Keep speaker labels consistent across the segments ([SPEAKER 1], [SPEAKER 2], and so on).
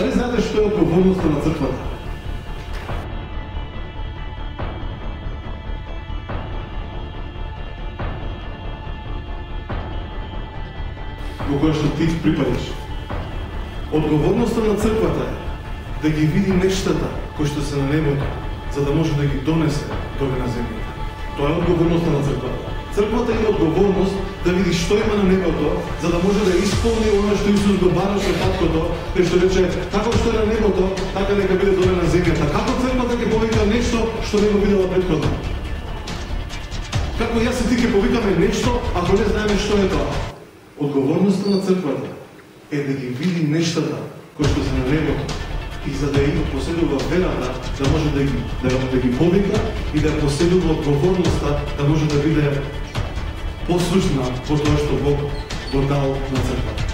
[SPEAKER 1] Дали знаете што е одговорноста на црквата? Во која што ти припадиш. Одговорноста на црквата е да ги види нештата кои што се на небото, за да може да ги донесе доле на земјата. Тоа е одговорноста на црквата. Црквата има одговорност да види што има на небото, за да може да исполни оно што Исус го бараше таткото, кој што рече, како што е на небото, така нека биде доле на земјата. Како црквата ќе повика нешто што не го видела претходно? Како јас и ти ќе повикаме нешто, ако не знаеме што е тоа? Одговорноста на црквата е да ги види нештата кои што се на небото и за да има поседува верата, да може да ги повика и да поседува одговорноста, да може да биде послушна во тоа што Бог го дал на црквата.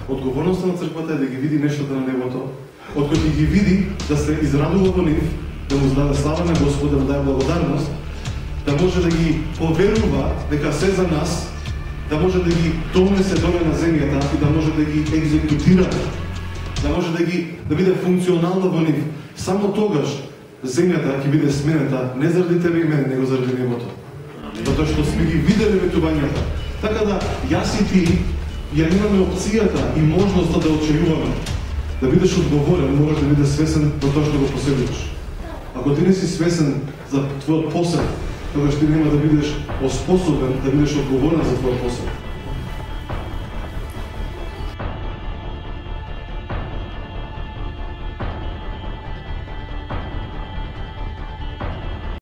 [SPEAKER 1] Одговорноста на црквата е да ги види нештата на небото, од кои ги види да се израдува во нив, да му даде слава на Господ, да му даде благодарност, да може да ги поверува дека се за нас, да може да ги донесе доле на земјата и да може да ги екзекутира, да може да биде функционална во нив. Само тогаш земјата ќе биде сменета не заради тебе и мене, него заради небото. Затоа што сме ги виделе ветувањата. Така да јас и ти ја имаме опцијата и можноста да очејуваме. Да бидеш одговорен, можеш да бидеш свесен за тоа што го поседуваш. Ако ти не си свесен за твојот посел, тогаш ти нема да бидеш оспособен да бидеш одговорен за твојот посел.